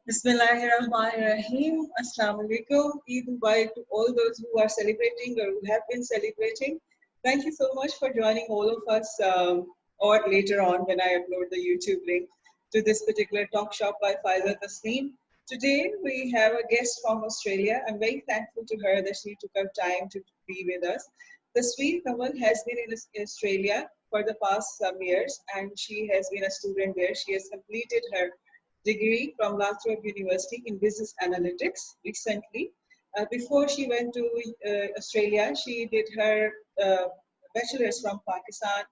Bismillahirrahmanirrahim. Assalamu alaikum. Eid Mubarak to all those who are celebrating or who have been celebrating. Thank you so much for joining all of us, or later on when I upload the YouTube link to this particular talk shop by Faiza Tasneem. Today we have a guest from Australia. I'm very thankful to her that she took her time to be with us. Tasveer Kanwal has been in Australia for the past some years and she has been a student there. She has completed her degree from Lathrop University in Business Analytics recently. Before she went to Australia, she did her bachelor's from Pakistan,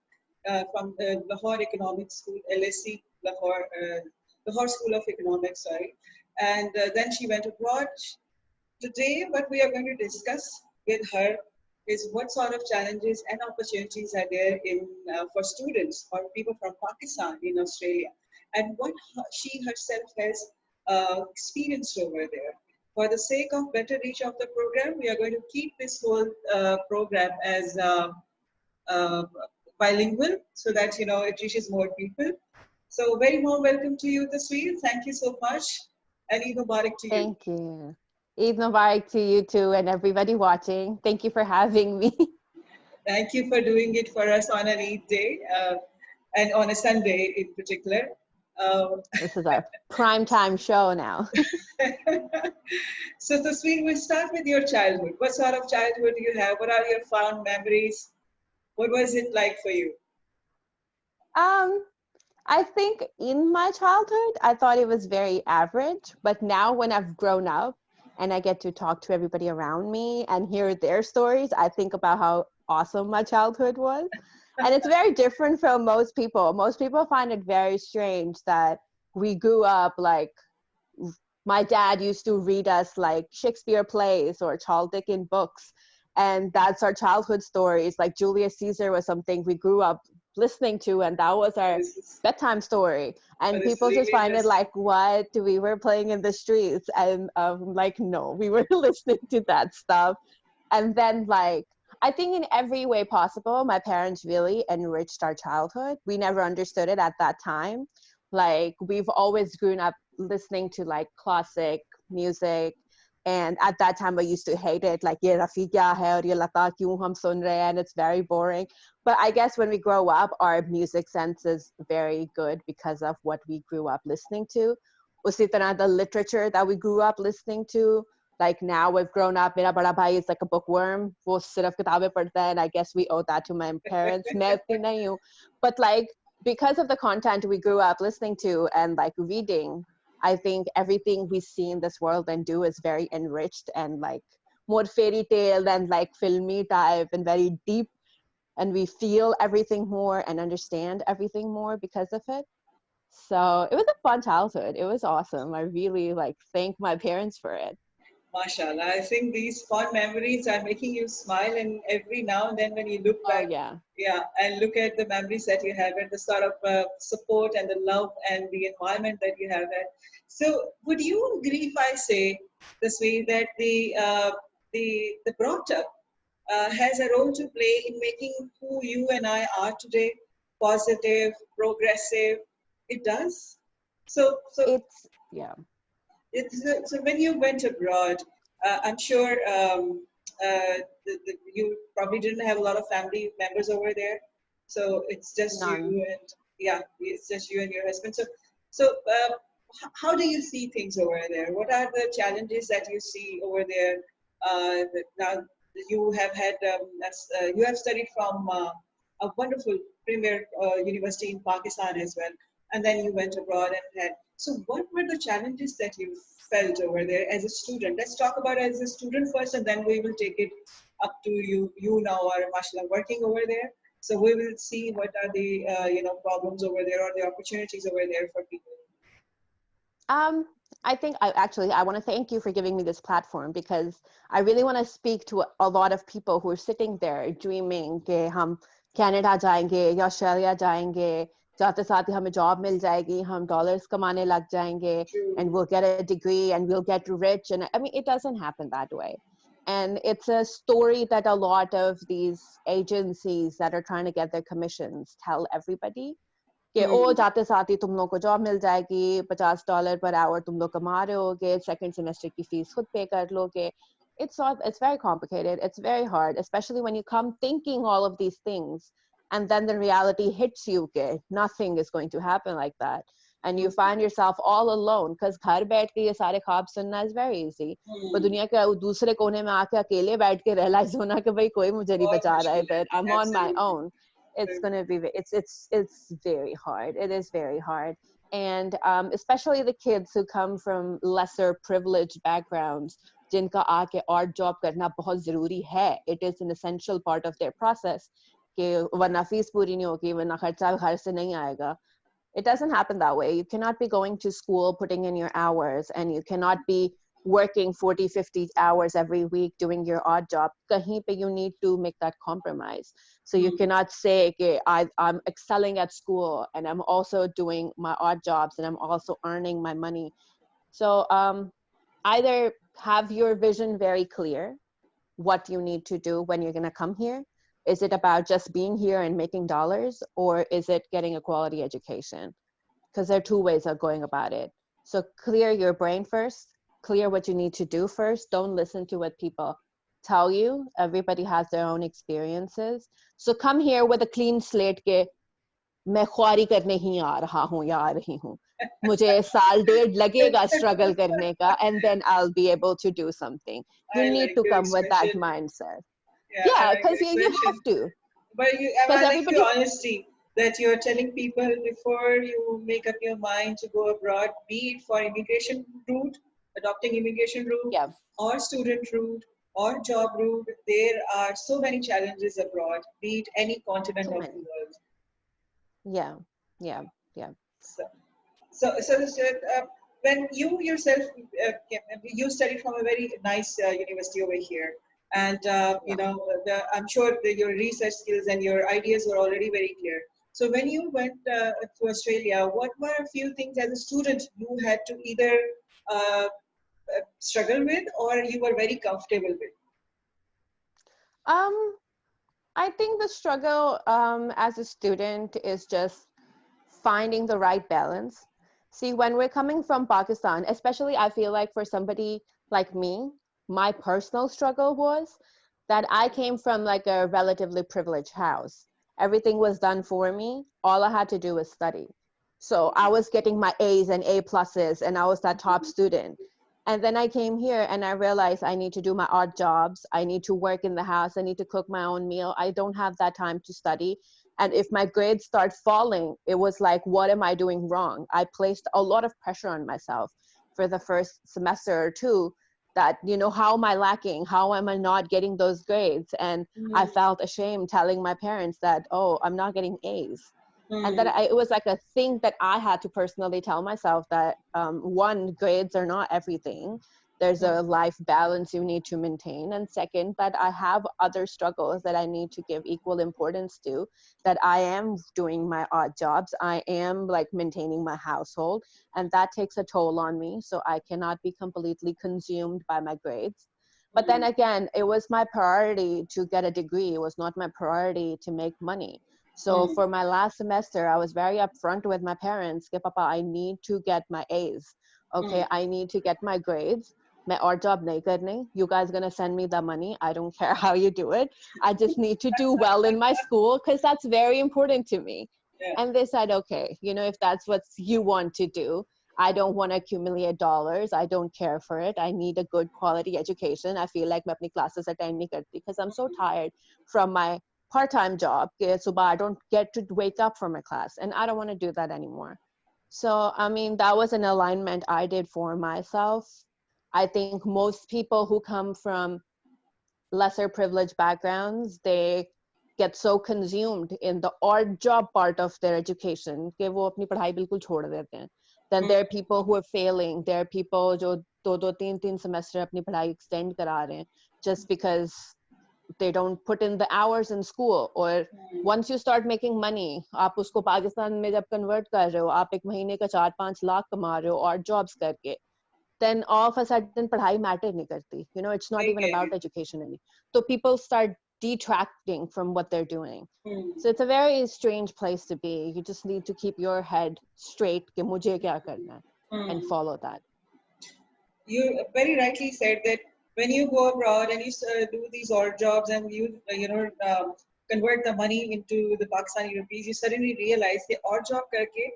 from Lahore Economics School, LSE, Lahore School of Economics, sorry. And then she went abroad. Today, what we are going to discuss with her is what sort of challenges and opportunities are there in for students or people from Pakistan in Australia, and what she herself has experienced over there. For the sake of better reach of the program, we are going to keep this whole program as uh, bilingual so that it reaches more people. So, very warm welcome to you, Tasveer. Thank you so much, and Eid Mubarak to you. Thank you. Eid Mubarak to you too and everybody watching. Thank you for having me. Thank you for doing it for us on an Eid day and on a Sunday in particular. Um, This is our prime time show now. so, Tasween, we'll start with your childhood. What sort of childhood do you have? What are your fond memories? What was it like for you? Um, I think in my childhood, I thought it was very average, but now when I've grown up and I get to talk to everybody around me and hear their stories, I think about how awesome my childhood was. And it's very different from most people. Most people find it very strange that we grew up like my dad used to read us like Shakespeare plays or Charles Dickens books. And that's our childhood stories. Like Julius Caesar was something we grew up listening to, and that was our This is, bedtime story. And this people just really find it just like, what? We were playing in the streets. And like, no, we were listening to that stuff. And then, like, I think in every way possible, my parents really enriched our childhood. We never understood it at that time. Like, we've always grown up listening to like classic music. And at that time, I used to hate it. Like, ye Rafi kya hai aur ye lata kyun hum sun rahe hain? And it's very boring. But I guess when we grow up, our music sense is very good because of what we grew up listening to. Usi tarah, the literature that we grew up listening to, like now we've grown up, mera bada bhai is like a bookworm, wo sirf kitabein padhta hai, and I guess we owe that to my parents. Main utni nahi hu, but like because of the content we grew up listening to and like reading, I think everything we see in this world and do is very enriched and like more fairy tale and like filmy type and very deep, and we feel everything more and understand everything more because of it. So it was a fun childhood. It was awesome. I really like thank my parents for it. mashallah. I think these fond memories are making you smile, and every now and then when you look Oh back, yeah. yeah, and look at the memories that you have and the sort of support and the love and the environment that you have had. So, would you agree if I say this way that the brought up has a role to play in making who you and I are today, positive, progressive? It does. So It's yeah. so when you went abroad, I'm sure you probably didn't have a lot of family members over there. So it's just you None. and yeah, it's just you and your husband. So how do you see things over there? What are the challenges that you see over there? Now you have had you have studied from a wonderful premier university in Pakistan as well, and then you went abroad and had. So, what were the challenges that you felt over there as a student? Let's talk about as a student first, and then we will take it up to you. You now are, mashallah, working over there. So we will see what are the problems over there or the opportunities over there for people. Um, I think I want to thank you for giving me this platform because I really want to speak to a lot of people who are sitting there dreaming कि हम Canada जाएंगे या Australia जाएंगे, जाते साथ ही हमें job मिल जाएगी, हम डॉलर्स कमाने लग जाएंगे, True. and we'll get a degree and we'll get rich. And I mean, it doesn't happen that way. And it's a story that a lot of these agencies that are trying to get their commissions tell everybody. कि ओ जाते साथ ही तुम लोग को job मिल जाएगी, $50 per hour तुम लोग कमा रहे होगे, सेकंड सेमेस्टर की फीस खुद पे कर लोगे. It's very complicated. It's very hard, especially when you come thinking all of these things, and then the reality hits you. Okay, nothing is going to happen like that, and you find yourself all alone. Because घर बैठ के ये सारे ख्वाब सुनना is very easy. पर दुनिया के दूसरे कोने में आके अकेले बैठ के realize होना कि भाई कोई मुझे नहीं बहुत बचा रहा है मुश्किल है, इधर. I'm on my absolutely. own. It's gonna be it's very hard. It is very hard, and especially the kids who come from lesser privileged backgrounds. जिनका आके और जॉब करना बहुत जरूरी है. It is an essential part of their process. कि वरना fees पूरी नहीं होगी, वरना खर्चा घर से नहीं आएगा. It doesn't happen that way. You cannot be going to school, putting in your hours, and you cannot be working 40, 50 hours every week doing your odd job. Kahin pe you need to make that compromise. So you cannot say, okay, I'm excelling at school and I'm also doing my odd jobs and I'm also earning my money. So either have your vision very clear, what you need to do when you're going to come here. Is it about just being here and making dollars, or is it getting a quality education? Because there are two ways of going about it. So clear your brain first, clear what you need to do first. Don't listen to what people tell you. Everybody has their own experiences. So come here with a clean slate के मैं ख्वारी करने ही आ रहा हूँ या आ रही हूँ. मुझे साल डेढ़ लगेगा struggle करने का, and then I'll be able to do something. You I need like to your come with that expression. mindset. Yeah, I Yeah, like because your you have expression. to. But Because I like your everybody, honesty that you're telling people before you make up your mind to go abroad, be it for immigration route, adopting immigration route, yeah, or student route, or job route. There are so many challenges abroad, be it any continent too of the many. world. Yeah, yeah, yeah. So, so when you yourself, you studied from a very nice university over here, and Yeah. I'm sure that your research skills and your ideas were already very clear. So when you went to Australia, what were a few things as a student you had to either struggle with or you were very comfortable with? Um, I think the struggle as a student is just finding the right balance. See, when we're coming from Pakistan, especially I feel like for somebody like me, my personal struggle was that I came from like a relatively privileged house. Everything was done for me. All I had to do was study. So I was getting my A's and A pluses, and I was that top student. And then I came here and I realized I need to do my odd jobs. I need to work in the house. I need to cook my own meal. I don't have that time to study. And if my grades start falling, it was like, what am I doing wrong? I placed a lot of pressure on myself for the first semester or two, that, how am I lacking? How am I not getting those grades? And I Mm, felt ashamed telling my parents that, oh, I'm not getting A's. And that mm, it was like a thing that I had to personally tell myself that one, grades are not everything. There's mm, a life balance you need to maintain. And second, that I have other struggles that I need to give equal importance to, that I am doing my odd jobs. I am like maintaining my household, and that takes a toll on me. So I cannot be completely consumed by my grades. But then mm, again, it was my priority to get a degree. It was not my priority to make money. So mm, for my last semester, I was very upfront with my parents. Ke, Papa, I need to get my A's. Okay, mm, I need to get my grades. मैं और job नहीं करनी. You guys gonna send me the money. I don't care how you do it. I just need to do well in my school because that's very important to me. yeah. And they said, okay, if that's what you want to do. I don't want to accumulate dollars. I don't care for it. I need a good quality education. I feel like मैं अपनी classes attend नहीं करती because I'm so tired from my part-time job. So I don't get to wake up for my class, and I don't want to do that anymore. So, I mean, that was an alignment I did for myself. I think most people who come from lesser privileged backgrounds, they get so consumed in the odd job part of their education कि वो अपनी पढ़ाई बिल्कुल छोड़ देते हैं. Then there are people who are failing. There are people जो दो तीन semester अपनी पढ़ाई extend करा रहे हैं just because they don't put in the hours in school. Or once you start making money, आप उसको पाकिस्तान में जब convert कर रहे हो, आप एक महीने का 4-5 लाख कमा रहे हो और jobs करके, then all of a sudden पढ़ाई matter नहीं करती. It's not I even get about it. education anymore. So people start detracting from what they're doing. Hmm. So it's a very strange place to be. You just need to keep your head straight कि मुझे क्या करना है, and Hmm. follow that. You very rightly said that when you go abroad and you do these odd jobs and you convert the money into the Pakistani rupees, you suddenly realize कि odd job करके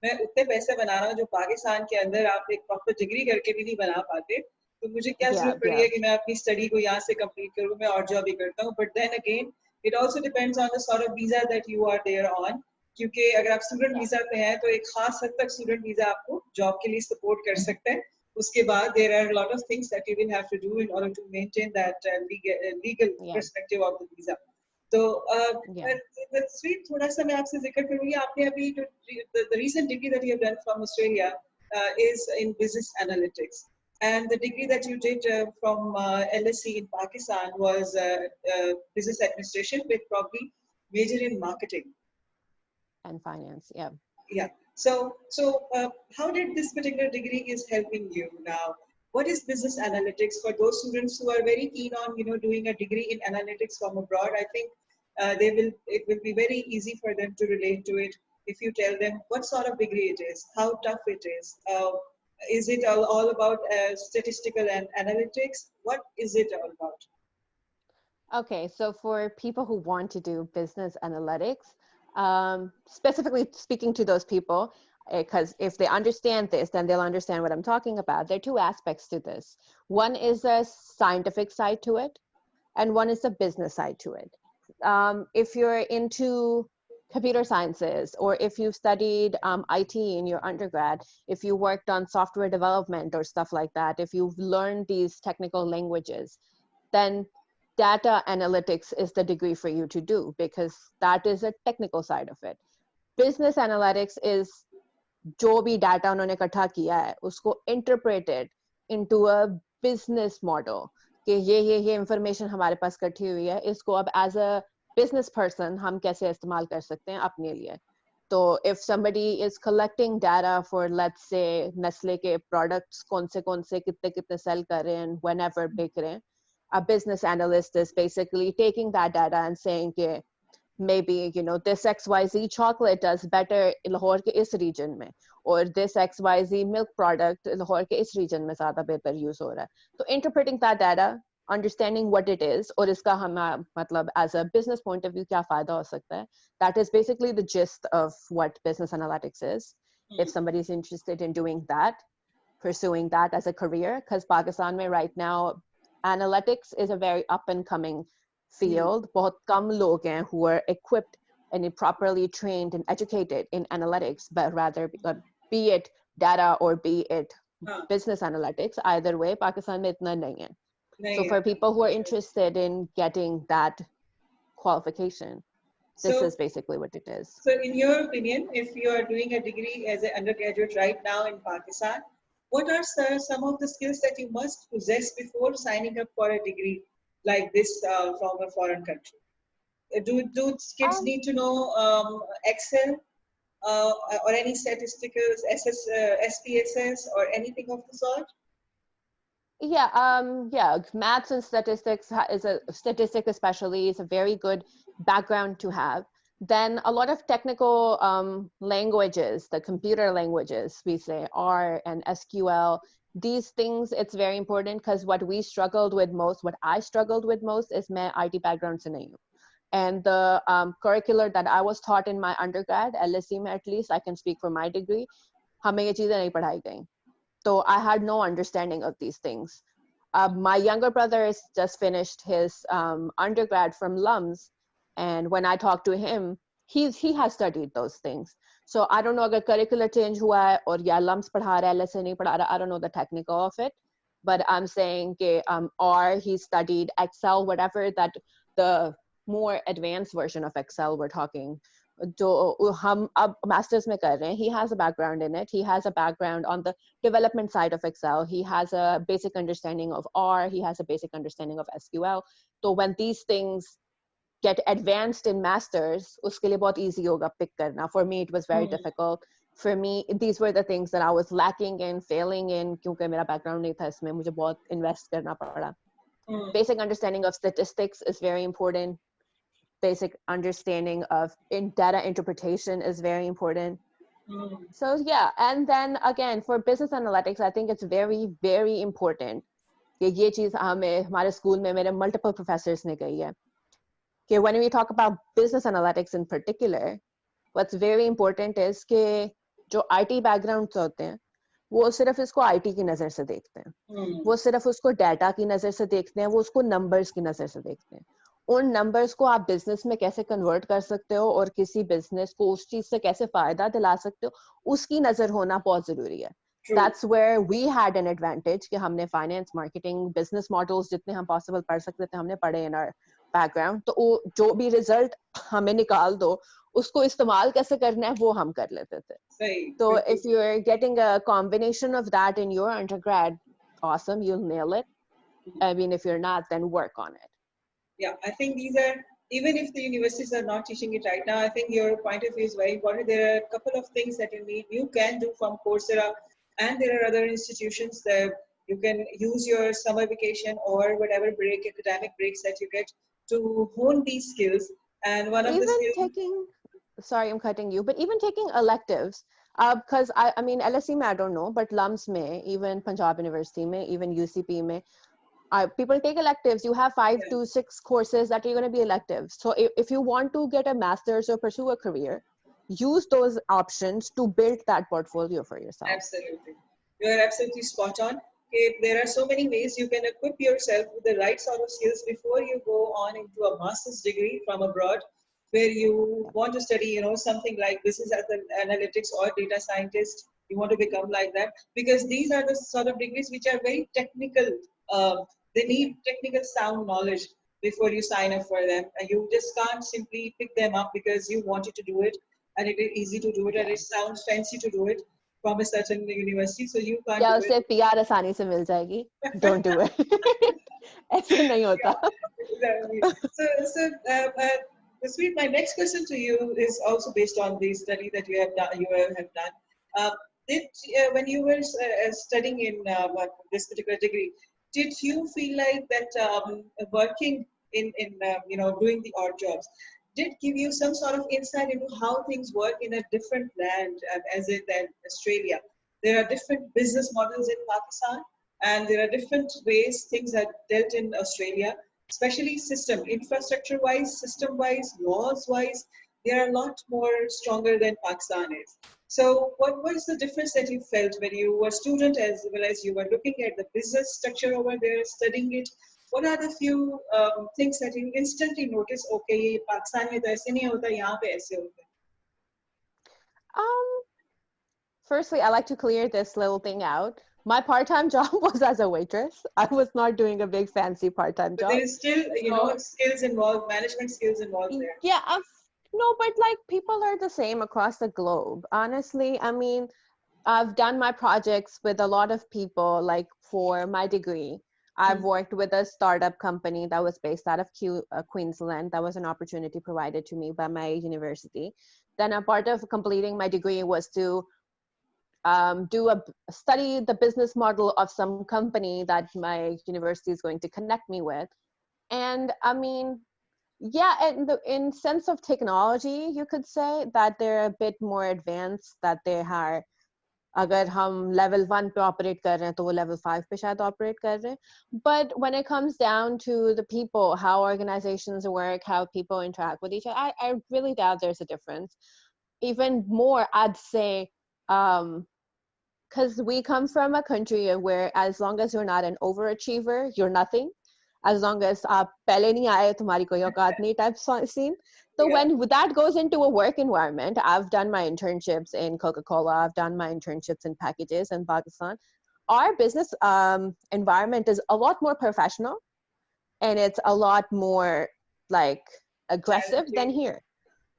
मैं उतने पैसे बना रहा हूँ जो पाकिस्तान के अंदर आप एक प्रॉपर डिग्री करके भी नहीं बना पाते. तो मुझे क्या Yeah, जरूरत पड़ी yeah, है कि मैं अपनी स्टडी को यहाँ से कंप्लीट करूँ, मैं और जॉब ही करता हूँ. But then again it also depends on the sort of visa that you are there on. क्योंकि अगर आप स्टूडेंट yeah, वीजा पे हैं तो एक खास हद तक स्टूडेंट वीजा आपको जॉब के लिए सपोर्ट कर सकता है. उसके बाद there are a lot of things that you will have to do in order to maintain that legal yeah, perspective of the visa. तो yeah. स्वीट थोड़ा सा मैं आपसे जिक्र करूँगी. आपने अभी जो the recent degree that you have done from Australia is in business analytics, and the degree that you did from LSE in Pakistan was business administration with probably major in marketing. And finance, yeah. Yeah. So how did this particular degree is helping you now? What is business analytics for those students who are very keen on, doing a degree in analytics from abroad? I think it will be very easy for them to relate to it if you tell them what sort of degree it is, how tough it is it all about statistical and analytics? What is it all about? Okay, so for people who want to do business analytics, specifically speaking to those people, because if they understand this, then they'll understand what I'm talking about. There are two aspects to this. One is a scientific side to it, and one is a business side to it. If you're into computer sciences, or if you studied IT in your undergrad, if you worked on software development or stuff like that, if you've learned these technical languages, then data analytics is the degree for you to do, because that is a technical side of it. Business analytics is जो भी data उन्होंने इकट्ठा किया है उसको interpreted into a business model कि ये information हमारे पास इकट्ठी हुई है, इसको अब as a business person हम कैसे इस्तेमाल कर सकते हैं अपने लिए. So if somebody is collecting data for, let's say, Nestle के products कौन से कितने sell कर रहे हैं, whenever बेच रहे हैं, a business analyst is basically taking that data and saying कि maybe this XYZ chocolate does better Lahore के इस region में, or this XYZ milk product Lahore के इस region में ज़्यादा बेहतर use हो रहा है. So interpreting that data, understanding what it is, और इसका हम मतलब as a business point of view क्या फ़ायदा हो सकता है, that is basically the gist of what business analytics is. If somebody is interested in doing that, pursuing that as a career, because Pakistan mein right now analytics is a very up and coming field. बहुत कम लोग हैं who are equipped and properly trained and educated in analytics, but rather be it data or be it business analytics, either way Pakistan में इतना नहीं है. So for people who are interested in getting that qualification, this is basically what it is. So in your opinion, if you are doing a degree as an undergraduate right now in Pakistan, what are some of the skills that you must possess before signing up for a degree like this from a foreign country? Do kids need to know Excel or any statistical SPSS or anything of the sort? Yeah, maths and statistics statistics especially is a very good background to have. Then a lot of technical languages, the computer languages, we say R and SQL, these things, it's very important, because what I struggled with most is my IT background se nahi hu. And the curricular that I was taught in my undergrad, LSE mein at least, I can speak for my degree, hame ye cheezein nahi padhai gayi. So I had no understanding of these things. My younger brother has just finished his undergrad from LUMS, and when I talked to him, he has studied those things. So I don't know if curricular change hua hai or ya LUMS padha raha hai, LSA nahi padha raha, I don't know the technical of it, but I'm saying ke, or he studied Excel, whatever, that the more advanced version of Excel we're talking, जो हम अब masters में कर रहे हैं, he has a background in it. He has a background on the development side of Excel. He has a basic understanding of R. He has a basic understanding of SQL. So when these things get advanced in masters, उसके लिए बहुत easy होगा pick करना. For me, it was very difficult. For me, these were the things that I was lacking in, failing in, क्योंकि मेरा background नहीं था इसमें, मुझे बहुत invest करना पड़ा. Mm, Basic understanding of statistics is very important. Basic understanding of data interpretation is very important. mm, So yeah, and then again for business analytics, I think it's very, very important कि ये चीज हमें हमारे school में मेरे multiple professors ने कही है कि when we talk about business analytics in particular, what's very important is कि जो IT backgrounds होते हैं वो सिर्फ इसको IT की नज़र से देखते हैं, mm. वो सिर्फ उसको डाटा की नज़र से देखते हैं, वो उसको नंबर्स की नज़र से देखते हैं. उन नंबर्स को आप बिजनेस में कैसे कन्वर्ट कर सकते हो और किसी बिजनेस को उस चीज से कैसे फायदा दिला सकते हो, उसकी नज़र होना बहुत ज़रूरी है. True. That's where we had an advantage कि हमने फाइनेंस, मार्केटिंग, बिजनेस मॉडल्स जितने हम पॉसिबल पढ़ सकते थे हमने पढ़े इन आवर बैकग्राउंड. तो जो भी रिजल्ट हमें निकाल दो उसको इस्तेमाल कैसे करना है वो हम कर लेते थे. सही, So बिल्कुल. if you're getting a combination of that in your undergrad, awesome, you'll nail it. I mean, if you're not, then work on it. Yeah, I think these are, even if the universities are not teaching it right now, I think your point of view is very important. There are a couple of things that you can do from Coursera, and there are other institutions that you can use your summer vacation or whatever break, academic breaks that you get to hone these skills. And one of the Even skills, taking, sorry, I'm cutting you, but even taking electives, because I mean, LSE mein, I don't know, but LUMS mein, even Punjab University mein, even UCP mein, people take electives. You have 5 yeah, to 6 courses that are going to be electives. So if you want to get a master's or pursue a career, use those options to build that portfolio for yourself. absolutely. You are absolutely spot on. Okay, there are so many ways you can equip yourself with the right sort of skills before you go on into a master's degree from abroad, where you want to study, something like business analytics or data scientist. You want to become like that because these are the sort of degrees which are very technical. They need technical sound knowledge before you sign up for them. And you just can't simply pick them up because you wanted to do it and it is easy to do it and Yeah. it sounds fancy to do it from a certain university, so you can't या do उससे PR आसानी से मिल जाएगी. it. Don't do it. ऐसे नहीं होता. Yeah, exactly. Sweet, my next question to you is also based on the study that you have done. Uh, did when you were studying in this particular degree, did you feel like that working in doing the odd jobs did give you some sort of insight into how things work in a different land as in than Australia? There are different business models in Pakistan, and there are different ways things are dealt in Australia, especially infrastructure wise, system wise, laws wise. They are a lot more stronger than Pakistan is. So, what was the difference that you felt when you were a student as well as you were looking at the business structure over there, studying it? What are the few things that you instantly notice? Okay, ये पाकिस्तान में तो ऐसे नहीं होता, यहाँ पे ऐसे होता है. Um, Firstly, I like to clear this little thing out. My part-time job was as a waitress. I was not doing a big fancy part-time But there job. is still, So skills involved, management skills involved there. yeah, no, but like people are the same across the globe. Honestly, I mean, I've done my projects with a lot of people. Like for my degree, I've Mm. worked with a startup company that was based out of Queensland. That was an opportunity provided to me by my university. Then a part of completing my degree was to study the business model of some company that my university is going to connect me with. And I mean, yeah, in sense of technology, you could say that they're a bit more advanced. That they are, अगर हम level 1 पे operate कर रहे हैं तो वो level 5 पे शायद operate कर रहे हैं. But when it comes down to the people, how organizations work, how people interact with each other, I really doubt there's a difference. Even more, I'd say, because we come from a country where as long as you're not an overachiever, you're nothing. As long as आप पहले नहीं आए तुम्हारी कोई औकात नहीं type scene. So Yeah. when that goes into a work environment, I've done my internships in Coca-Cola, I've done my internships in packages in Pakistan. Our business environment is a lot more professional and it's a lot more like aggressive than Challenging. here.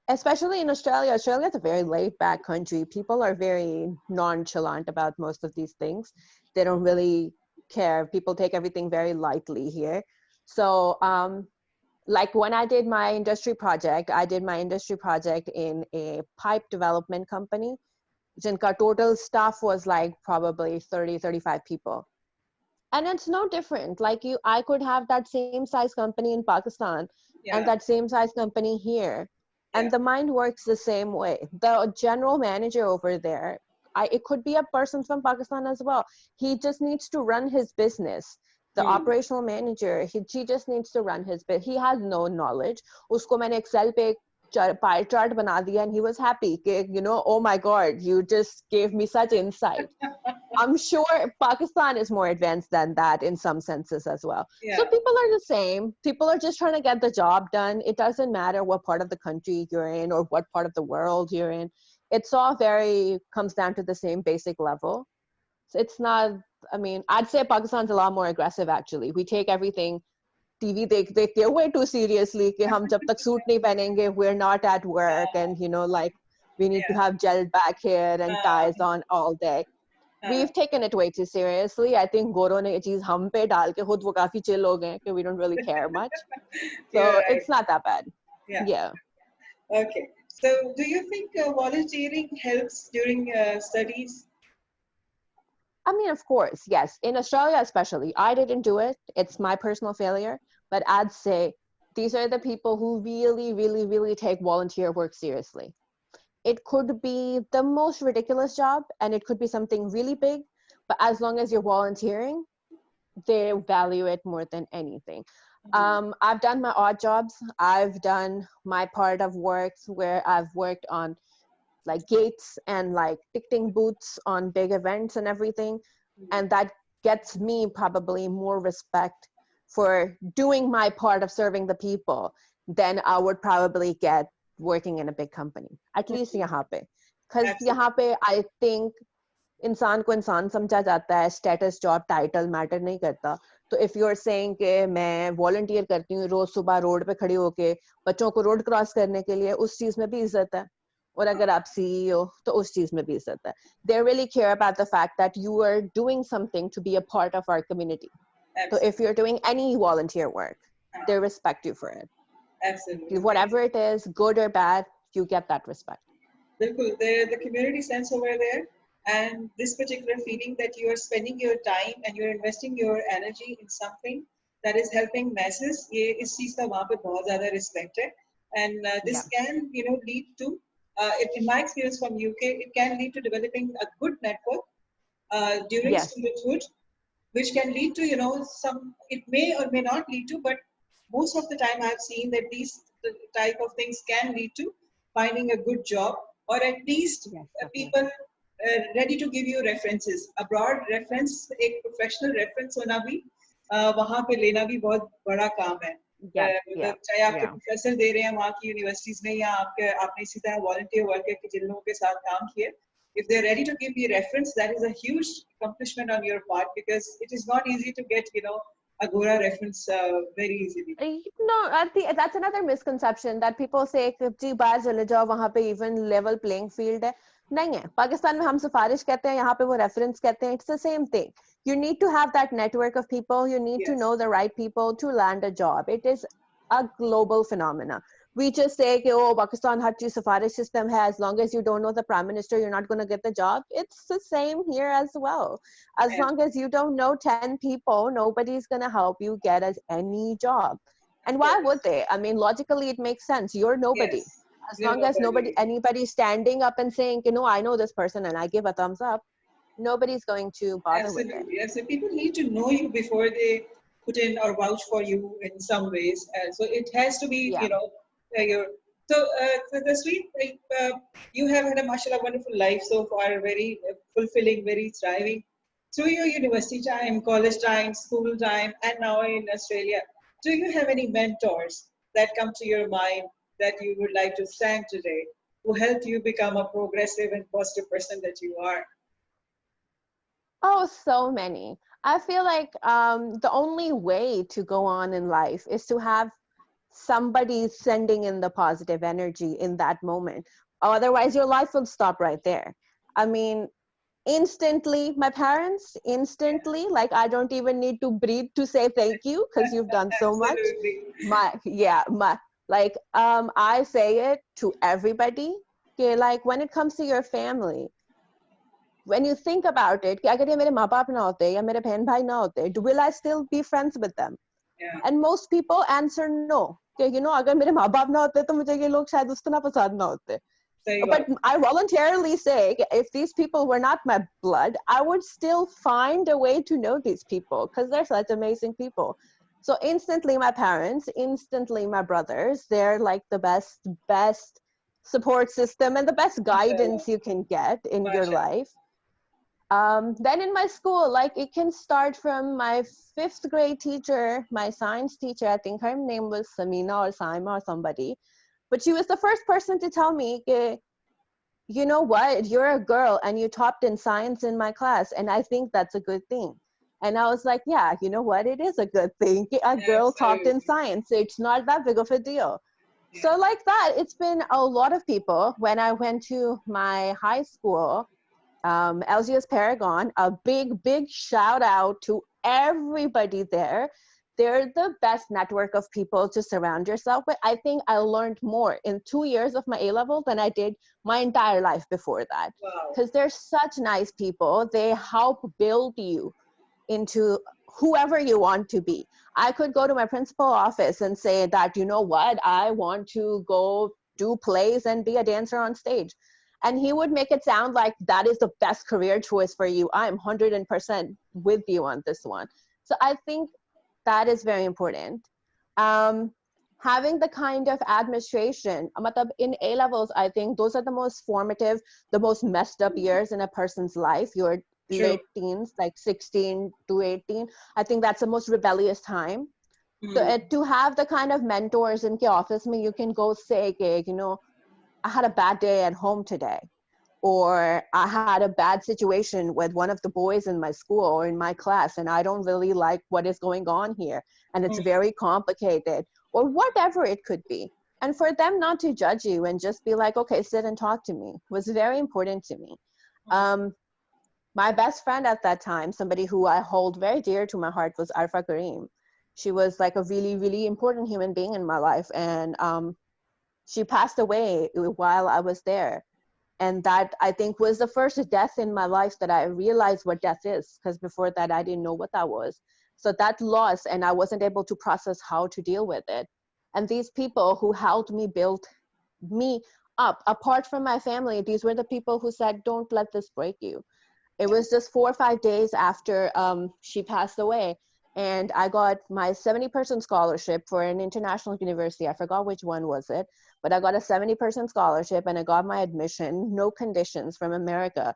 Especially in Australia. Australia is a very laid back country. People are very nonchalant about most of these things. They don't really care. People take everything very lightly here. So, like when I did my industry project, I did my industry project in a pipe development company. Jinka total staff was like probably 30, 35 people. And it's no different. Like I could have that same size company in Pakistan and Yeah, that same size company here. yeah. And the mind works the same way. The general manager over there, it could be a person from Pakistan as well. He just needs to run his business. The Hmm. operational manager, he just needs to run his business. He has no knowledge. Usko maine Excel pe pie chart bana diya and he was happy. Oh my God, you just gave me such insight. I'm sure Pakistan is more advanced than that in some senses as well. So Yeah, people are the same. People are just trying to get the job done. It doesn't matter what part of the country you're in or what part of the world you're in. It's all comes down to the same basic level. So it's not, I mean, I'd say Pakistan's a lot more aggressive actually. We take everything TV देखते हैं way too seriously कि हम जब तक suit नहीं पहनेंगे we're not at work and like we need to yeah. have gel back hair and ties on all day. Uh, We've taken it way too seriously. I think Goro ne ye cheez hum pe dal ke khud wo kafi chill ho gaye कि we don't really care much. you're So right. it's not that bad. Yeah. Yeah. Okay. So, do you think volunteering helps during studies? I mean, of course, yes. In Australia, especially, I didn't do it. It's my personal failure. But I'd say these are the people who really, really, really take volunteer work seriously. It could be the most ridiculous job and it could be something really big. But as long as you're volunteering, they value it more than anything. Mhm. I've done my odd jobs. I've done my part of works where I've worked on like gates and like ticketing booths on big events and everything. And that gets me probably more respect for doing my part of serving the people than I would probably get working in a big company. At least यहाँ पे. Because Absolutely. यहाँ पे I think इंसान को इंसान समझा जाता है, स्टेटस जॉब टाइटल मैटर नहीं करता. तो इफ यू आर सेइंग कि मैं वॉलंटियर करती हूँ रोज सुबह रोड पे खड़ी होके बच्चों को रोड क्रॉस करने के लिए, उस चीज में भी इज्जत है. और अगर आप सीईओ तो उस चीज में भी इज्जत है. They really care about the fact that you are doing something to be a part of our community. So if Absolutely. you're doing any volunteer work, they respect you for it. Absolutely. Whatever it is, good or bad, you get that respect. Bilkul, the community sense over there, and this particular feeling that you are spending your time and you're investing your energy in something that is helping masses, ये इस चीज का वहाँ पे बहुत ज़्यादा respect है, and this Yeah. can lead to, in my experience from UK, it can lead to developing a good network during Yes. studenthood, which can lead to some. It may or may not lead to, but most of the time I've seen that these type of things can lead to finding a good job, or at least Yes, people definitely. ready to give you references. A broad reference, एक professional reference होना भी वहाँ पे लेना भी बहुत बड़ा काम है. Yeah, yeah, मतलब चाहे आपके yeah. प्रोफेसर दे रहे हैं वहाँ की यूनिवर्सिटीज में, या आपने इसी तरह वॉलंटियर वर्क के जिन लोगों के साथ काम किए, if they're ready to give you reference, that is a huge accomplishment on your part, because it is not easy to get a Gora reference very easily. No, I think that's another misconception that people say कि जी बाहर चले जाओ वहाँ पे even level playing field है. नहीं है. पाकिस्तान में हम सिफारिश कहते हैं, यहाँ पे वो reference कहते हैं. It's the same thing. You need to have that network of people. You need to Yes, know the right people to land a job. It is a global phenomena. We just say कि oh Pakistan हर चीज सिफारिश system है. As long as you don't know the prime minister, you're not going to get the job. It's the same here as well. As and long as you don't know 10 people, nobody's going to help you get us any job. And why would yes, they? I mean, logically, it makes sense. You're nobody. yes, As you long know, as anybody standing up and saying, I know this person and I give a thumbs up, nobody's going to bother with it. absolutely. Yes, so people need to know you before they put in or vouch for you in some ways. So it has to be, Yeah. your. So the sweet, you have had a mashallah wonderful life so far, very fulfilling, very thriving. Through your university time, college time, school time, and now in Australia, do you have any mentors that come to your mind that you would like to thank today, who helped you become a progressive and positive person that you are? Oh, so many. I feel like the only way to go on in life is to have somebody sending in the positive energy in that moment. Otherwise, your life will stop right there. I mean, instantly, my parents, instantly, like I don't even need to breathe to say thank you because you've done so much. Absolutely. I say it to everybody. Okay, like when it comes to your family, when you think about it, कि अगर ये मेरे माँ बाप ना होते या मेरे बहन भाई ना होते, will I still be friends with them? Yeah. And most people answer no. कि you know, अगर मेरे माँ बाप ना होते तो मुझे ये लोग शायद उतना पसंद ना होते. But I voluntarily say, if these people were not my blood, I would still find a way to know these people because they're such amazing people. So instantly my parents, instantly my brothers, they're like the best support system and the best guidance you can get in your life. Then in my school, like it can start from my 5th grade teacher, my science teacher, I think her name was Samina or Saima or somebody. But she was the first person to tell me, you know what, you're a girl and you topped in science in my class. And I think that's a good thing. And I was like, yeah, you know what, it is a good thing. A girl topped in science. It's not that big of a deal. Yeah. So like that, it's been a lot of people. When I went to my high school, LGS Paragon, a big shout out to everybody there. They're the best network of people to surround yourself with. I think I learned more in 2 years of my A-level than I did my entire life before that. Because they're such nice people. They help build you into whoever you want to be. I could go to my principal office and say that, you know what, I want to go do plays and be a dancer on stage. And he would make it sound like that is the best career choice for you. I'm 100% with you on this one. So I think that is very important. Having the kind of administration, in A-levels, I think those are the most formative, the most messed up years in a person's life. Your late teens, like 16 to 18. I think that's the most rebellious time. So to have the kind of mentors in the office, you can go say, you know, I had a bad day at home today, or I had a bad situation with one of the boys in my school or in my class, and I don't really like what is going on here, and it's very complicated, or whatever it could be. And for them not to judge you and just be like, okay, sit and talk to me, was very important to me. My best friend at that time, somebody who I hold very dear to my heart, was Arfa Kareem. She was like a really important human being in my life, and she passed away while I was there. And that, I think, was the first death in my life that I realized what death is, because before that I didn't know what that was. So that loss, and I wasn't able to process how to deal with it. And these people who helped me build me up, apart from my family, these were the people who said, don't let this break you. It was just 4 or 5 days after she passed away, and I got my 70-person scholarship for an international university. I forgot which one was it, but I got a 70-person scholarship, and I got my admission, no conditions, from America.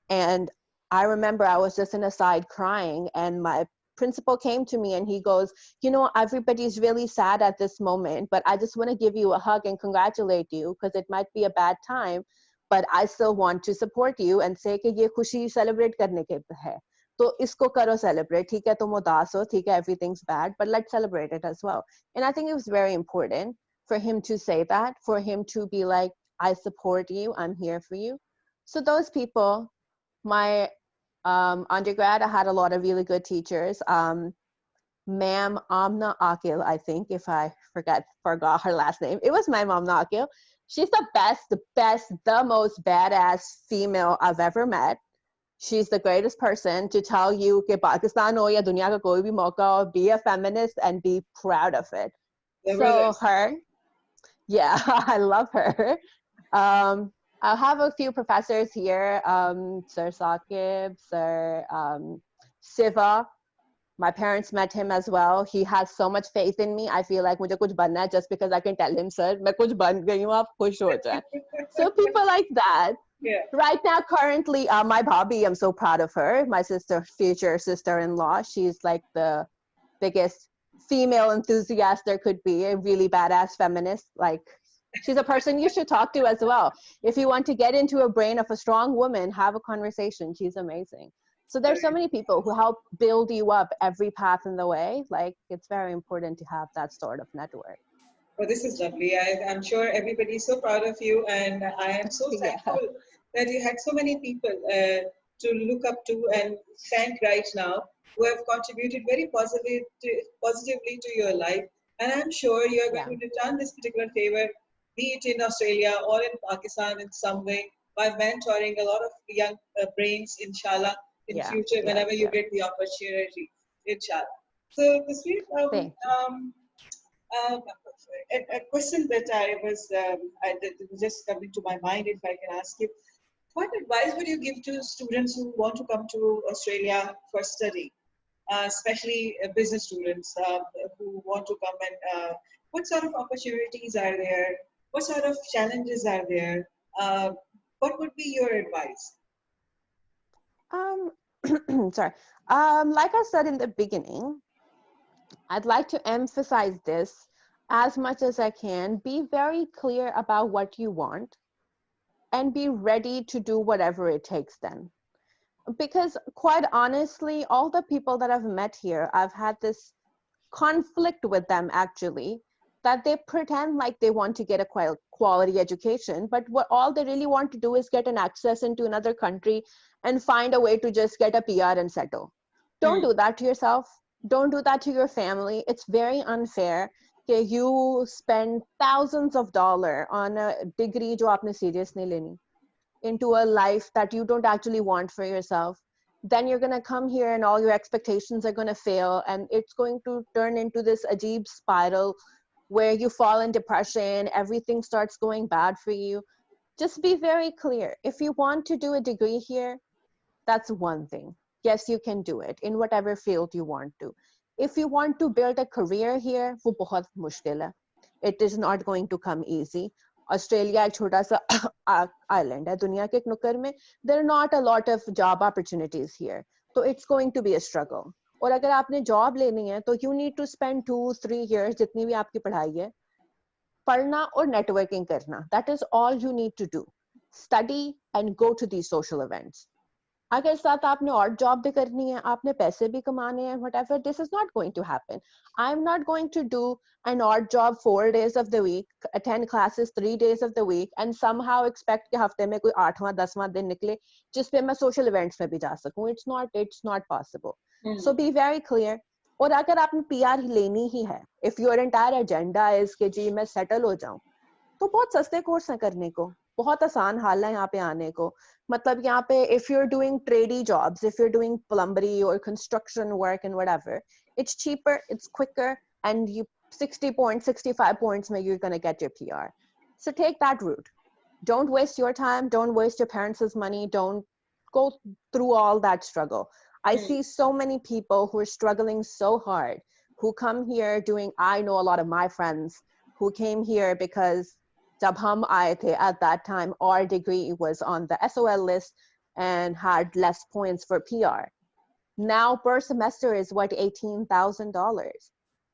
And I remember I was just in a side crying, and my principal came to me and he goes, you know, everybody's really sad at this moment, but I just want to give you a hug and congratulate you, because it might be a bad time, but I still want to support you and say कि ये खुशी celebrate करने के है, तो इसको करो celebrate, ठीक है तुम उदास हो, ठीक है everything's bad, but let's celebrate it as well. And I think it was very important for him to say that, for him to be like, I support you, I'm here for you. So those people, my undergrad, I had a lot of really good teachers. Ma'am Amna Akil, I think, if I forgot her last name. It was Ma'am Amna Akil. She's the best, the most badass female I've ever met. She's the greatest person to tell you कि Pakistan हो या दुनिया का कोई भी मौका हो, be a feminist and be proud of it. So her, yeah, I love her. I have a few professors here, Sir Saqib, Sir Siva. My parents met him as well. He has so much faith in me. I feel like मुझे कुछ बनना है just because I can tell him, sir, मैं कुछ बन गई हूँ, आप खुश हो जाए. So people like that. Yeah. Right now, currently, my Bobby, I'm so proud of her. My future sister-in-law. She's like the biggest female enthusiast there could be, a really badass feminist. Like, she's a person you should talk to as well. If you want to get into a brain of a strong woman, have a conversation. She's amazing. So there's so many people who help build you up every path in the way. Like, it's very important to have that sort of network. Well, this is lovely. I'm sure everybody is so proud of you, and I am so thankful that you had so many people to look up to and thank right now, who have contributed very positively to your life. And I'm sure you are going to return this particular favor, be it in Australia or in Pakistan in some way. by mentoring a lot of young brains, inshallah, in Yeah, future yeah, whenever you yeah. get the opportunity, inshallah. So, Tasveer, Thank you. um, a question that that was just coming to my mind, if I can ask you, what advice would you give to students who want to come to Australia for study, especially business students who want to come and what sort of opportunities are there? What sort of challenges are there? Uh, what would be your advice? Um, sorry. Like I said in the beginning, I'd like to emphasize this as much as I can. Be very clear about what you want and be ready to do whatever it takes then. Because quite honestly, all the people that I've met here, I've had this conflict with them actually, that they pretend like they want to get a quality education, but what all they really want to do is get an access into another country and find a way to just get a PR and settle. Don't Hmm. do that to yourself. Don't do that to your family. It's very unfair. Okay, you spend thousands of dollars on a degree jo aapne serious nahi leni, into a life that you don't actually want for yourself. Then you're going to come here and all your expectations are going to fail, and it's going to turn into this ajeeb spiral where you fall in depression, everything starts going bad for you. Just be very clear. If you want to do a degree here, that's one thing. Yes, you can do it in whatever field you want to. If you want to build a career here, वो बहुत मुश्किल है. It is not going to come easy. Australia एक छोटा सा island है दुनिया के एक नुक्कड़ में. There are not a lot of job opportunities here. So it's going to be a struggle. और अगर आपने job लेनी है तो you need to spend 2-3 years जितनी भी आपकी पढ़ाई है पढ़ना और networking करना. That is all you need to do. Study and go to these social events. अगर साथ आपने और जॉब भी करनी है, आपने पैसे भी कमाने हैं, whatever, this is not going to happen. I'm not going to do an odd job 4 days of the week, attend classes 3 days of the week, and somehow expect कि हफ्ते में कोई 8वां 10वां दिन निकले जिस पे मैं social events में भी जा सकूं. It's not possible. Hmm. So be very clear. और अगर आपने PR लेनी ही है, if your entire agenda is कि जी मैं settle हो जाऊं, तो बहुत सस्ते कोर्स हैं करने को. बहुत आसान हाल है यहाँ पे आने को. मतलब यहाँ पे if you're doing tradie jobs, if you're doing plumbery or construction work and whatever, it's cheaper, it's quicker, and you 60 points, 65 points may you're going to get your PR. So take that route. Don't waste your time. Don't waste your parents' money. Don't go through all that struggle. I Hmm. see so many people who are struggling so hard, who come here doing, I know a lot of my friends who came here because जब हम आए थे at that time, our degree was on the SOL list and had less points for PR. Now per semester is what, $18,000.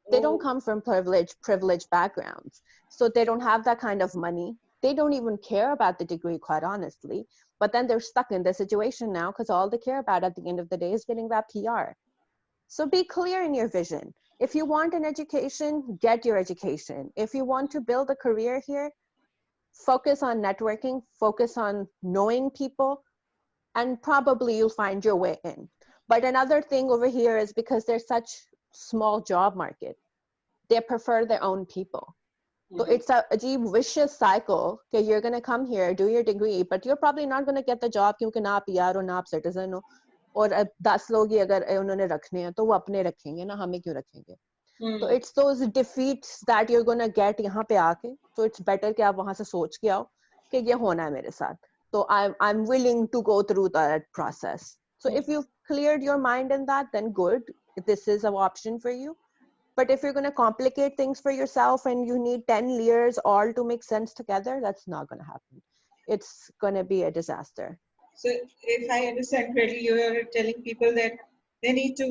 They don't Oh. come from privileged backgrounds, so they don't have that kind of money. They don't even care about the degree, quite honestly. But then they're stuck in this situation now because all they care about at the end of the day is getting that PR. So be clear in your vision. If you want an education, get your education. If you want to build a career here, focus on networking, focus on knowing people, and probably you'll find your way in. But another thing over here is because there's such small job market, they prefer their own people. So Hmm. it's a deep vicious cycle. Okay, you're gonna come here, do your degree, but you're probably not gonna get the job क्योंकि ना आप PR हो ना आप citizen हो. और 10 लोग ही अगर उन्होंने रखने हैं तो वो अपने रखेंगे ना, हमें क्यों रखेंगे. So Hmm. it's those defeats that you're gonna get यहाँ पे आके. So it's better कि आप वहाँ से सोच के आओ कि ये होना है मेरे साथ. So I'm willing to go through that process. So if Hmm. you've cleared your mind in that, then good. This is an option for you. But if you're gonna complicate things for yourself and you need 10 years all to make sense together, that's not gonna happen. It's gonna be a disaster. So, if I understand correctly, you are telling people that they need to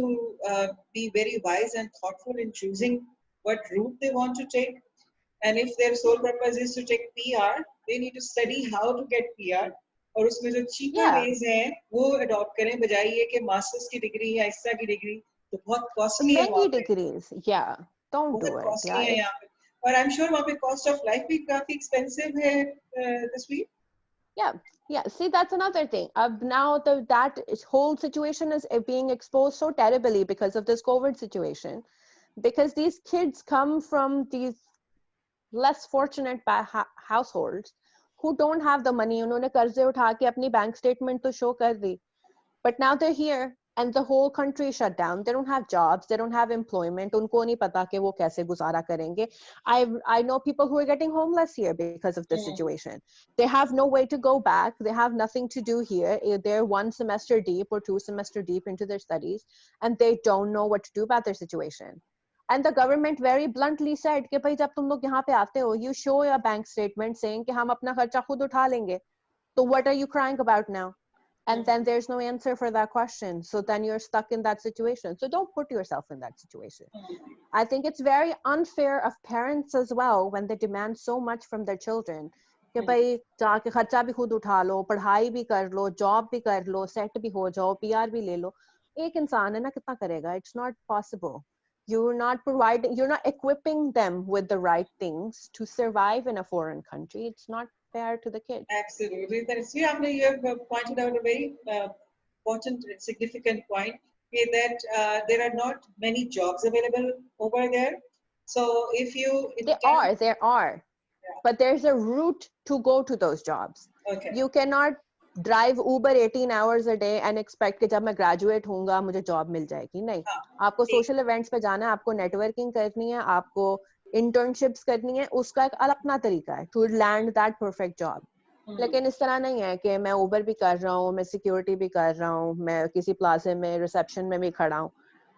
be very wise and thoughtful in choosing what route they want to take. And if their sole purpose is to take PR, they need to study how to get PR. और उसमें जो cheaper Yeah, ways हैं वो adopt करें बजाय ये कि masters की डिग्री या इस तरह की डिग्री तो बहुत the कॉस्टली है वहाँ many पे degrees. Yeah, don't बहुत do it. कॉस्टली Yeah, है यहाँ पे और आई एम श्योर वहाँ पे कॉस्ट ऑफ लाइफ भी काफी एक्सपेंसिव है तस्वीर. yeah, yeah. See, that's another thing. Now that whole situation is being exposed so terribly because of this COVID situation, because these kids come from these less fortunate households who don't have the money. उन्होंने कर्जे उठा के अपनी bank statement तो show कर दी. But now they're here and the whole country is shut down. They don't have jobs. They don't have employment. उनको नहीं पता कि वो कैसे गुजारा करेंगे. I know people who are getting homeless here because of this situation. They have no way to go back. They have nothing to do here. They're one semester deep or two semester deep into their studies, and they don't know what to do about their situation. And the government very bluntly said कि भाई जब तुम लोग यहाँ पे आते हो, you show your bank statement saying कि हम अपना खर्चा खुद उठा लेंगे. So what are you crying about now? And then there's no answer for that question. So then you're stuck in that situation. So don't put yourself in that situation. I think it's very unfair of parents as well when they demand so much from their children. कि भाई जाके खर्चा भी खुद उठा लो, पढ़ाई भी कर लो, जॉब भी कर लो, सेट भी हो जाओ, पीआर भी ले लो. एक इंसान है ना कितना करेगा? It's not possible. You're not equipping them with the right things to survive in a foreign country. It's not fair to the kids. Absolutely. You have pointed out a very important and significant point that there are not many jobs available over there. So if you there are. Yeah. But there's a route to go to those jobs. Okay. You cannot drive Uber 18 hours a day and expect कि जब मैं graduate होऊंगा मुझे job मिल जाएगी. नहीं. आपको social events पे जाना है, आपको networking करनी है, आपको internships करनी है, उसका एक अपना तरीका है to land that perfect job. लेकिन इस तरह नहीं है कि मैं Uber भी कर रहा हूँ, मैं security भी कर रहा हूँ, मैं किसी plaza में reception में भी खड़ा हूँ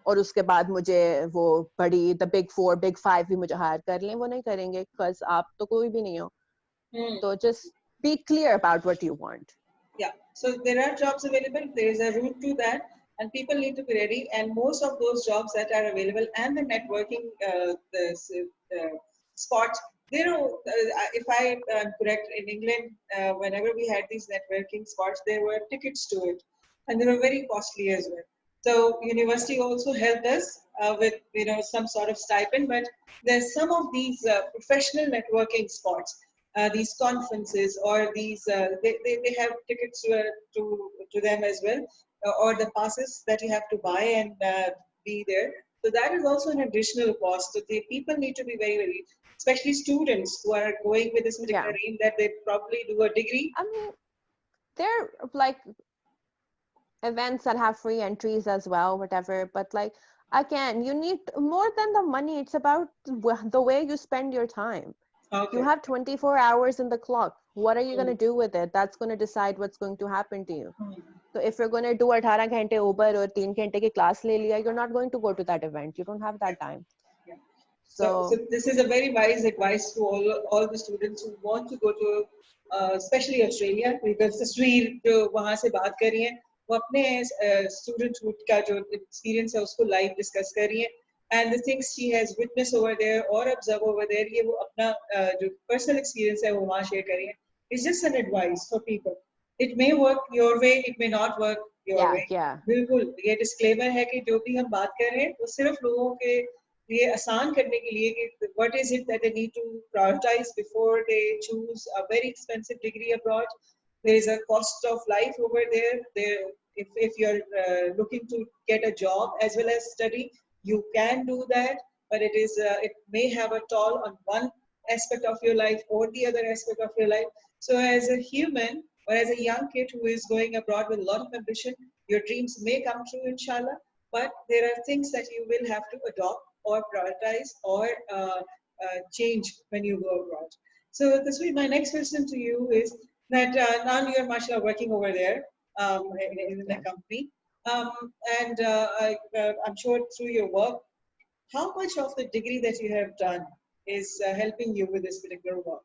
और उसके बाद मुझे वो बड़ी the big 4, big 5 भी मुझे hire कर लें, वो नहीं करेंगे because आप तो कोई भी नहीं हो. So just be clear about what you want. Yeah, so there are jobs available, there is a route to that, and people need to be ready, and most of those jobs that are available and the networking spots, if I am correct, in England, whenever we had these networking spots, there were tickets to it, and they were very costly as well. So university also helped us with some sort of stipend, but there's some of these professional networking spots. These conferences or these they have tickets to them as well, or the passes that you have to buy and be there. So that is also an additional cost. So the people need to be very, especially students who are going with this particular aim that they probably do a degree. I mean, there are like events that have free entries as well, whatever. But like, again, you need more than the money. It's about the way you spend your time. Okay. You have 24 hours in the clock. What are you going to do with it? That's going to decide what's going to happen to you. So if you're going to do 18 घंटे Uber or 3 घंटे की class ले लिया, you're not going to go to that event. You don't have that time. Yeah. So this is a very wise advice to all the students who want to go to, especially Australia, because Tasveer जो वहाँ से बात कर रही है, वो अपने studenthood का जो experience है उसको live discuss कर रही है. And the things she has witnessed over there or observed over there, ये वो अपना जो personal experience है वो वहाँ share कर रही है. It's just an advice for people. It may work your way, it may not work your way. Yeah. बिल्कुल ये disclaimer है कि जो भी हम बात कर रहे हैं वो सिर्फ लोगों के लिए आसान करने के लिए कि what is it that they need to prioritize before they choose a very expensive degree abroad. There is a cost of life over there. If you're looking to get a job as well as study, you can do that, but it may have a toll on one aspect of your life or the other aspect of your life. So as a human or as a young kid who is going abroad with a lot of ambition, your dreams may come true, inshallah, but there are things that you will have to adopt or prioritize or change when you go abroad. So Tasveer, my next question to you is that now you're mashallah working over there in the company. And I'm sure through your work, how much of the degree that you have done is helping you with this particular work?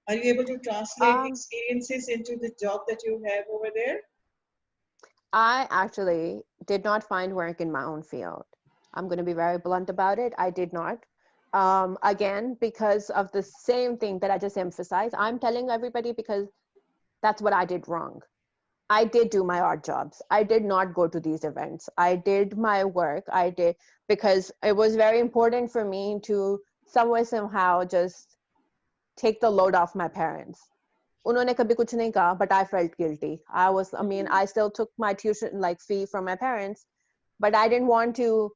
Are you able to translate experiences into the job that you have over there? I actually did not find work in my own field. I'm going to be very blunt about it. I did not. Again, because of the same thing that I just emphasized. I'm telling everybody because that's what I did wrong. I did do my odd jobs. I did not go to these events. I did my work. I did because it was very important for me to somehow just take the load off my parents. उन्होंने कभी कुछ नहीं कहा, but I felt guilty. I still took my tuition fee from my parents, but I didn't want to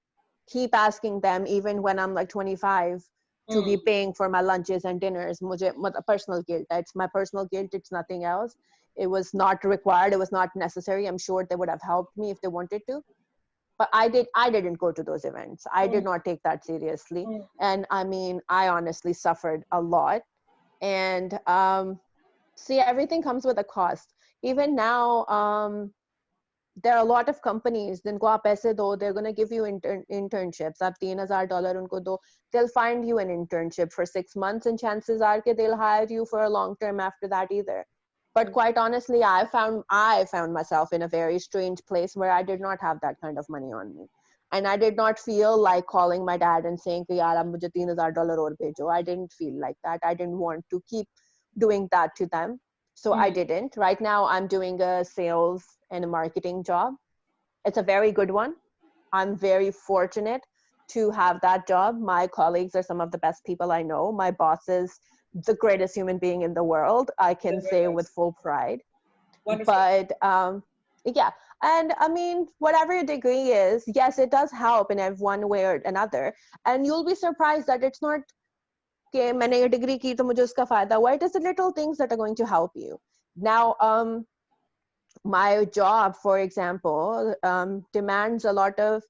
keep asking them even when I'm like 25 to be paying for my lunches and dinners. मुझे personal guilt. It's my personal guilt. It's nothing else. It was not required. It was not necessary. I'm sure they would have helped me if they wanted to. But I didn't go to those events. I did not take that seriously. And I mean, I honestly suffered a lot. And see, everything comes with a cost. Even now, there are a lot of companies जिनको आप पैसे दो, they're going to give you internships. आप $3,000 उनको दो, they'll find you an internship for 6 months, and chances are that they'll hire you for a long term after that either. But quite honestly, I found myself in a very strange place where I did not have that kind of money on me. And I did not feel like calling my dad and saying कि यार अब मुझे $3,000 और भेजो. I didn't feel like that. I didn't want to keep doing that to them. So I didn't. Right now, I'm doing a sales and a marketing job. It's a very good one. I'm very fortunate to have that job. My colleagues are some of the best people I know. My boss is the greatest human being in the world, I can say with full pride. Wonderful. But yeah, and I mean, whatever your degree is, yes, it does help in one way or another. And you'll be surprised that it's not कि मैंने ये degree की तो मुझे उसका फायदा हुआ. It is the little things that are going to help you. Now, my job, for example, demands a lot of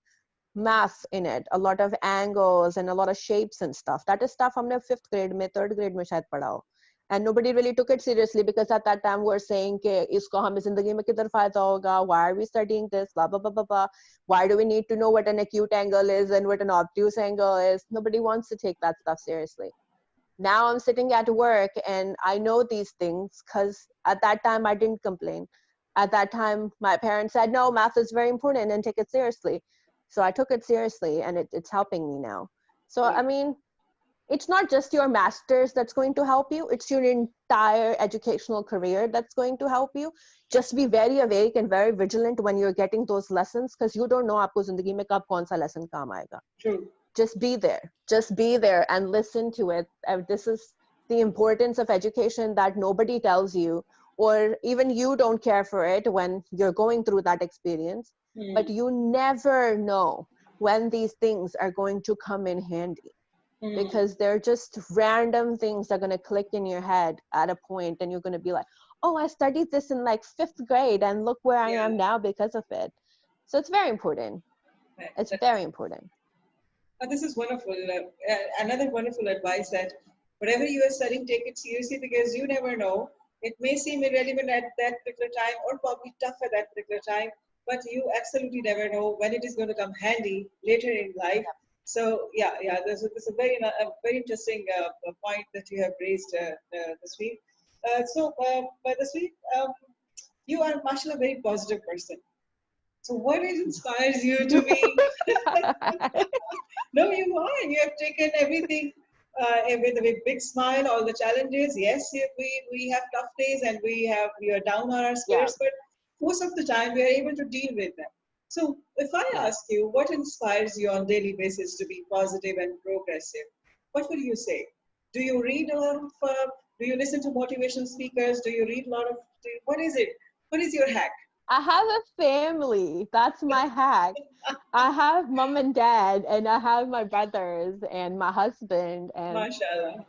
math in it, a lot of angles and a lot of shapes and stuff. That is stuff हमने 5th grade में 3rd grade में शायद पढ़ा हो. And nobody really took it seriously because at that time we're saying कि इसको हमें जिंदगी में किधर फायदा होगा, why are we studying this, blah blah blah blah blah, why do we need to know what an acute angle is and what an obtuse angle is. Nobody wants to take that stuff seriously. Now I'm sitting at work and I know these things because at that time I didn't complain. At that time, my parents said, no, math is very important and take it seriously. So I took it seriously and it's helping me now. So, I mean, it's not just your master's that's going to help you. It's your entire educational career that's going to help you. Just be very awake and very vigilant when you're getting those lessons because you don't know आपको जिंदगी में कब कौन सा lesson काम आएगा. True. Just be there and listen to it. This is the importance of education that nobody tells you, or even you don't care for it when you're going through that experience. But you never know when these things are going to come in handy because they're just random things that are going to click in your head at a point and you're going to be like, oh, I studied this in like 5th grade and look where I am now because of it. So it's very important. It's very important. This is wonderful. Another wonderful advice that whatever you are studying, take it seriously because you never know. It may seem irrelevant at that particular time or probably tough at that particular time, but you absolutely never know when it is going to come handy later in life. So yeah, there's a very interesting point that you have raised this week. But this week, you are, mashallah, a very positive person. So what inspires you to be? No, you are. You have taken everything with a big smile, all the challenges. Yes, we have tough days and we are down on our spirits, but most of the time we are able to deal with them. So if I ask you, what inspires you on a daily basis to be positive and progressive, what will you say? Do you read a lot of, do you listen to motivational speakers? Do you read a lot of, what is it? What is your hack? I have a family. That's my hack. I have mom and dad, and I have my brothers and my husband, and Mashallah.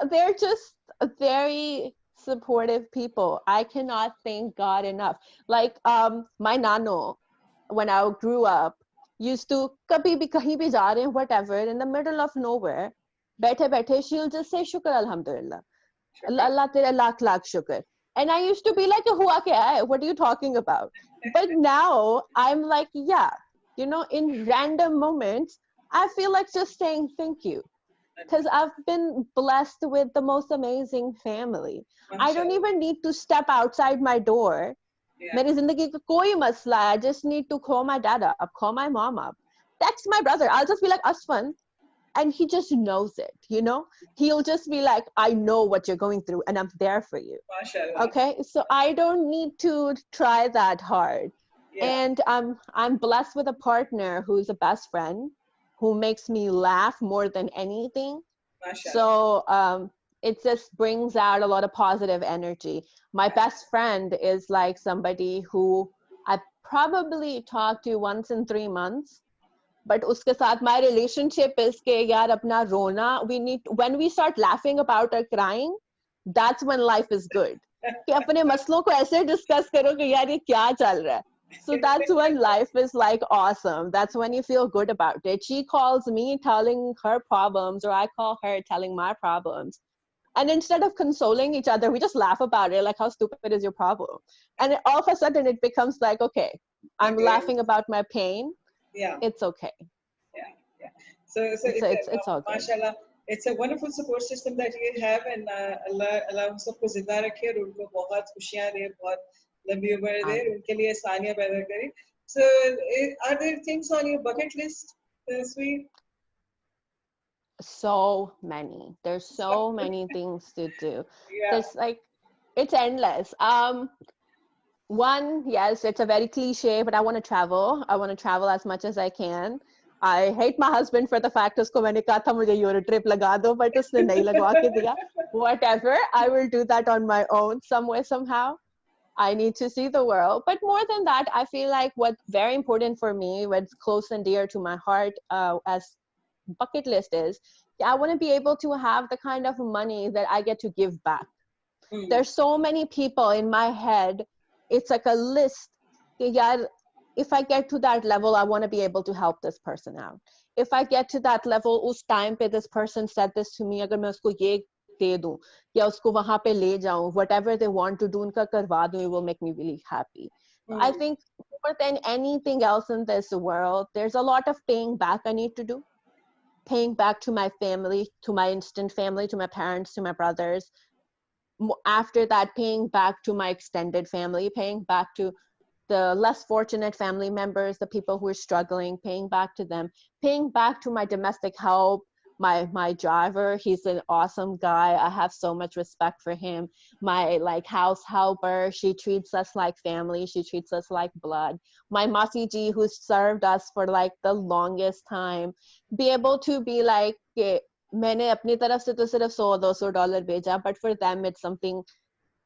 they're just very supportive people. I cannot thank God enough. Like my nano, when I grew up, used to kabhi bhi kahin bhi ja rahe hain, whatever, in the middle of nowhere, बैठे बैठे she'll just say shukr alhamdulillah. Allah tera lakh lakh shukr. And I used to be like, hua kya hai? What are you talking about? But now I'm like, yeah, you know, in random moments, I feel like just saying thank you. Because I've been blessed with the most amazing family. I don't even need to step outside my door. मेरी जिंदगी का कोई मसला है. I just need to call my dad up, call my mom up, text my brother. I'll just be like, Asfan. And he just knows it, you know? He'll just be like, I know what you're going through and I'm there for you. Mashallah. Okay? So I don't need to try that hard. And I'm blessed with a partner who's a best friend who makes me laugh more than anything. Mashallah. So it just brings out a lot of positive energy. My best friend is like somebody who I probably talk to once in 3 months. but uske saath my relationship is ke yaar apna rona, we need, when we start laughing about our crying, that's when life is good. कि अपने मसलों को ऐसे discuss करो कि यार ये क्या चल रहा है. So that's when life is like awesome. That's when you feel good about it. She calls me telling her problems, or I call her telling my problems. And instead of consoling each other, we just laugh about it. Like, how stupid is your problem? And all of a sudden it becomes like, okay, I'm Okay. laughing about my pain. Yeah. It's okay. Yeah. Yeah. So It's all good. mashallah, it's a wonderful support system that you have, and Allah हम सबको जिंदा रखे और उनको बहुत खुशियां दे, बहुत लंबी उम्र दे, उनके लिए आसानियां पैदा करे. So, are there things on your bucket list, Tasveer? So many. There's so many things to do. Yeah. There's like, it's endless. One, yes, it's a very cliche, but I want to travel. I want to travel as much as I can. I hate my husband for the fact usko maine kaha tha mujhe Euro trip laga do, but usne nahi lagwa ke diya. Whatever, I will do that on my own, some way, somehow. I need to see the world. But more than that, I feel like what's very important for me, what's close and dear to my heart, as bucket list is, I want to be able to have the kind of money that I get to give back. There's so many people in my head. It's like a list. If I get to that level, I want to be able to help this person out. If I get to that level, us time pe this person said this to me, agar main usko ye de दूं या उसको वहां पे ले जाऊं, whatever they want to do उनका करवा दूं, it will make me really happy. I think more than anything else in this world, there's a lot of paying back I need to do. Paying back to my family, to my instant family, to my parents, to my brothers. After that, paying back to my extended family, paying back to the less fortunate family members, the people who are struggling, paying back to them, paying back to my domestic help, my driver. He's an awesome guy. I have so much respect for him. My like house helper, she treats us like family. She treats us like blood. My Masi ji, who served us for like the longest time, be able to be like, मैंने अपनी तरफ से तो सिर्फ $100-200 भेजा, but for them it's something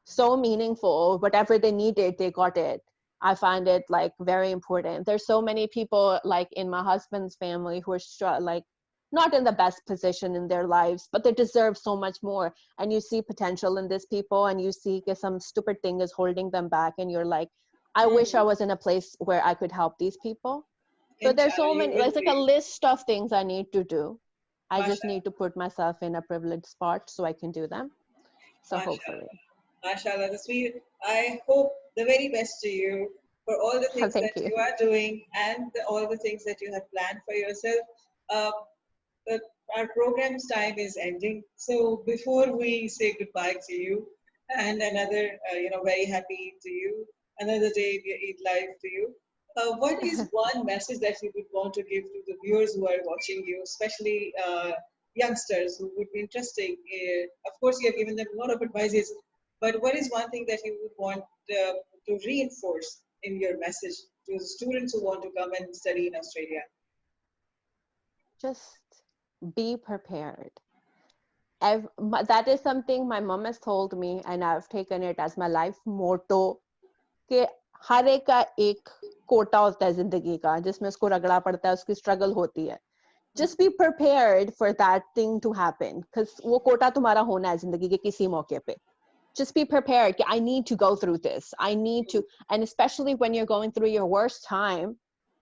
so meaningful. Whatever they needed, they got it. I find it like very important. There's so many people like in my husband's family who are like not in the best position in their lives, but they deserve so much more. And you see potential in these people, and you see some stupid thing is holding them back, and you're like, I wish I was in a place where I could help these people. So there's so Inshallah, you many, will there's like a be. list of things I need to do. I just Mashallah. need to put myself in a privileged spot so I can do them. So hopefully. Mashallah. Mashallah. Tasveer, I hope the very best to you for all the things Thank that you. you are doing and all the things that you have planned for yourself. Uh, the, our program's time is ending. So before we say goodbye to you and another, very happy to you, another day we eat live to you. What is one message that you would want to give to the viewers who are watching you, especially youngsters who would be interested? Of course, you have given them a lot of advices, but what is one thing that you would want to reinforce in your message to the students who want to come and study in Australia? Just be prepared. That is something my mom has told me, and I've taken it as my life motto. कि हर एक का एक कोटा होता है जिंदगी का जिसमें उसको रगड़ा पड़ता है, उसकी स्ट्रगल होती है. Just be prepared for that thing to happen, because वो कोटा तुम्हारा होना है जिंदगी के किसी मौके पे. Just be prepared. I need to go through this. I need to, and especially when you're going through your worst time,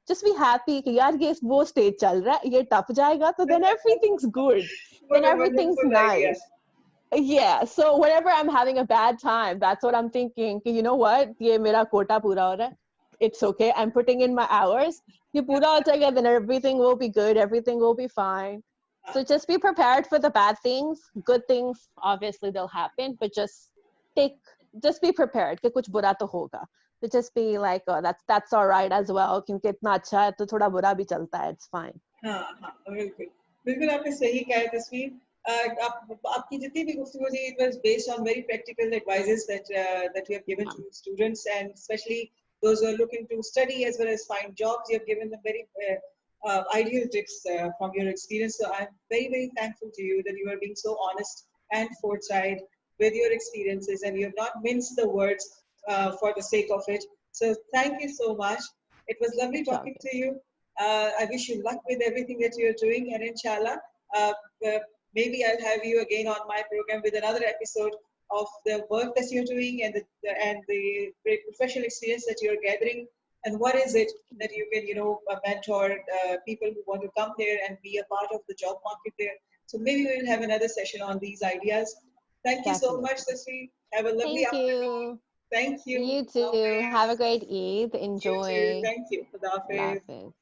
just be happy कि यार ये वो stage चल रहा है, ये टप जाएगा, so then everything's good. What Then a everything's wonderful idea. nice. Yeah, so whenever I'm having a bad time, that's what I'm thinking. You know what? ये मेरा कोटा पूरा हो रहा है. It's okay. I'm putting in my hours. ये पूरा हो जाएगा, then everything will be good. Everything will be fine. So just be prepared for the bad things. Good things, obviously, they'll happen, but just be prepared कि कुछ बुरा तो होगा. So just be like, oh, that's all right as well. क्योंकि इतना अच्छा है तो थोड़ा बुरा भी चलता है. It's fine. हाँ हाँ बिल्कुल बिल्कुल आपने सही कहा है तस्वीर. आपकी जितनी भी गुफ्तगू थी, it was based on very practical advices that you have given to students, and especially those who are looking to study as well as find jobs. You have given them very ideal tips from your experience. So I'm very, very thankful to you that you are being so honest and forthright with your experiences, and you have not minced the words for the sake of it. So thank you so much. It was lovely It's all talking good. to you. I wish you luck with everything that you're doing, and inshallah, uh, maybe I'll have you again on my program with another episode of the work that you're doing and the great professional experience that you're gathering, and what is it that you can mentor people who want to come there and be a part of the job market there. So maybe we'll have another session on these ideas. Thank you so much, Definitely. Tasveer. Have a lovely Thank afternoon. you. Thank you. You Allah too. Have a Hafiz. great Eid. You too. Enjoy. Thank you. Khuda Allah Hafiz. Hafiz.